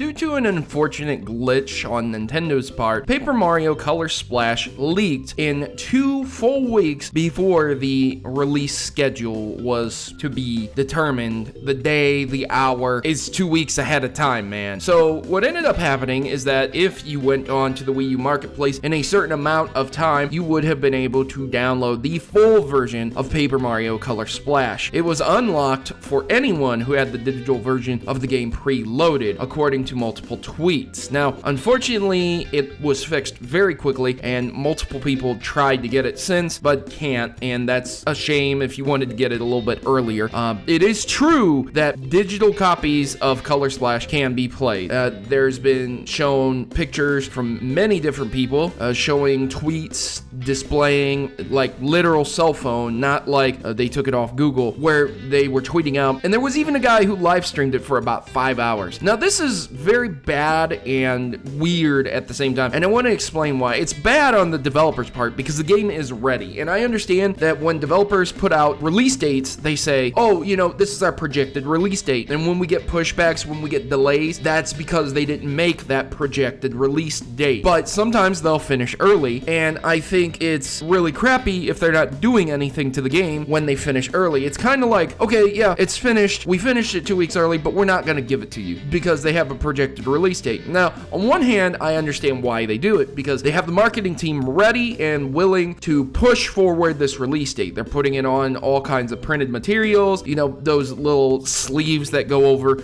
Due to an unfortunate glitch on Nintendo's part, Paper Mario Color Splash leaked in 2 full weeks before the release schedule was to be determined. The day, the hour is 2 weeks ahead of time, man. So what ended up happening is that if you went on to the Wii U Marketplace in a certain amount of time, you would have been able to download the full version of Paper Mario Color Splash. It was unlocked for anyone who had the digital version of the game preloaded, according to multiple tweets. Now, unfortunately, it was fixed very quickly, and multiple people tried to get it since, but can't, and that's a shame if you wanted to get it a little bit earlier. It is true that digital copies of Color Splash can be played. There's been shown pictures from many different people showing tweets displaying like literal cell phone, not like they took it off Google, where they were tweeting out, and there was even a guy who live streamed it for about 5 hours. Now, this is very bad and weird at the same time, and I want to explain why. It's bad on the developer's part because the game is ready, and I understand that when developers put out release dates, they say, oh, you know, this is our projected release date, and when we get pushbacks, when we get delays, that's because they didn't make that projected release date. But sometimes they'll finish early, and I think it's really crappy if they're not doing anything to the game when they finish early. It's kind of like, okay, yeah, it's finished, we finished it 2 weeks early, but we're not going to give it to you because they have a projected release date. Now, on one hand, I understand why they do it, because they have the marketing team ready and willing to push forward this release date. They're putting it on all kinds of printed materials, you know, those little sleeves that go over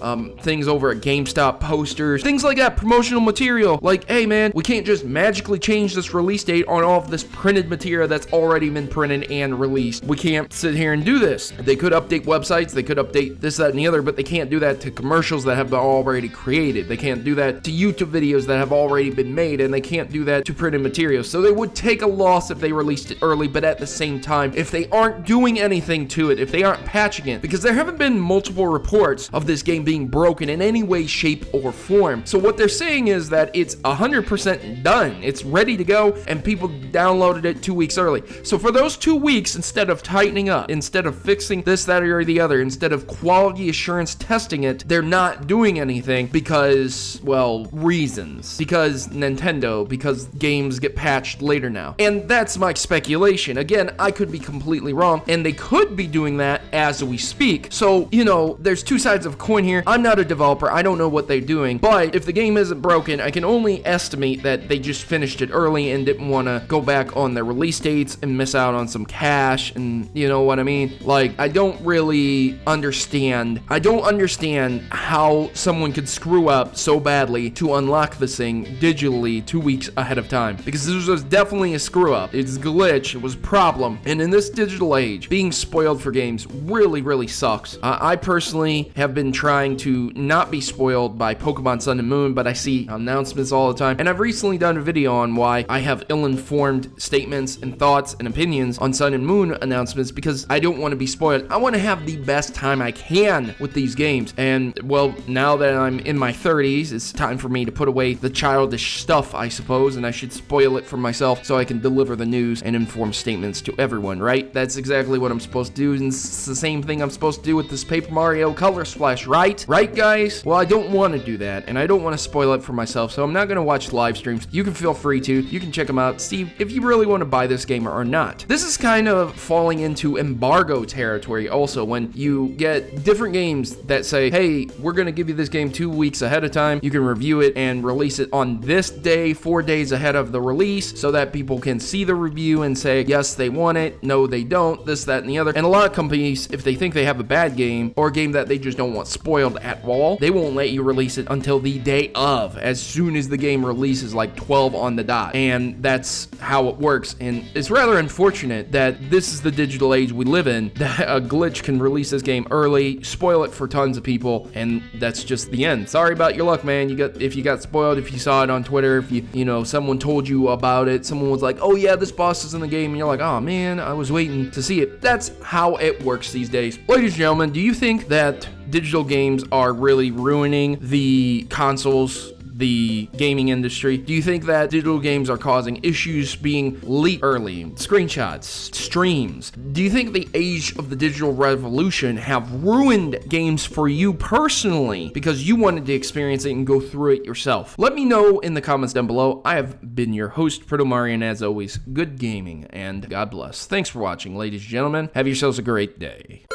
things over at GameStop, posters, things like that, promotional material. Like, hey man, we can't just magically change this release date on all of this printed material that's already been printed and released. We can't sit here and do this. They could update websites, they could update this, that, and the other, but they can't do that to commercials that have been already created. They can't do that to YouTube videos that have already been made, and they can't do that to printed materials. So they would take a loss if they released it early, but at the same time, if they aren't doing anything to it, if they aren't patching it, because there haven't been multiple reports of this game being broken in any way, shape, or form. So what they're saying is that it's 100% done. It's ready to go, and people downloaded it 2 weeks early. So for those 2 weeks, instead of tightening up, instead of fixing this, that, or the other, instead of quality assurance testing it, they're not doing anything because, well, reasons. Because Nintendo, because games get patched later now. And that's my speculation. Again, I could be completely wrong, and they could be doing that as we speak. So, you know, there's two sides of a coin here. I'm not a developer. I don't know what they're doing, but if the game isn't broken, I can only estimate that they just finished it early and didn't want to go back on their release dates and miss out on some cash, and you know what I mean? Like, I don't really understand. I don't understand how someone could screw up so badly to unlock this thing digitally 2 weeks ahead of time, because this was definitely a screw up. It's a glitch. It was a problem. And in this digital age, being spoiled for games really, really sucks. I personally have been trying to not be spoiled by Pokemon Sun and Moon, but I see announcements all the time, and I've recently done a video on why I have ill-informed statements and thoughts and opinions on Sun and Moon announcements, because I don't want to be spoiled. I want to have the best time I can with these games, and well, now that I'm in my 30s, it's time for me to put away the childish stuff, I suppose, and I should spoil it for myself so I can deliver the news and informed statements to everyone, right? That's exactly what I'm supposed to do, and it's the same thing I'm supposed to do with this Paper Mario Color Splash, right? Right, guys? Well, I don't want to do that, and I don't want to spoil it for myself, so I'm not going to watch live streams. You can feel free to. You can check them out, see if you really want to buy this game or not. This is kind of falling into embargo territory also, when you get different games that say, hey, we're going to give you this game 2 weeks ahead of time. You can review it and release it on this day, 4 days ahead of the release, so that people can see the review and say, yes, they want it, no, they don't, this, that, and the other. And a lot of companies, if they think they have a bad game or a game that they just don't want spoiled at all, they won't let you release it until the day of, as soon as the game releases, like 12 on the dot. And that's how it works. And it's rather unfortunate that this is the digital age we live in, that a glitch can release this game early, spoil it for tons of people, and that's just the end. Sorry about your luck, man. If you got spoiled, if you saw it on Twitter, if you know, someone told you about it, someone was like, oh yeah, this boss is in the game, and you're like, oh man, I was waiting to see it. That's how it works these days. Ladies and gentlemen, do you think that digital games are really ruining the consoles the gaming industry. Do you think that digital games are causing issues being leaked early? Screenshots, streams. Do you think the age of the digital revolution have ruined games for you personally because you wanted to experience it and go through it yourself? Let me know in the comments down below. I have been your host, Protomario, and as always, good gaming and God bless. Thanks for watching, ladies and gentlemen. Have yourselves a great day.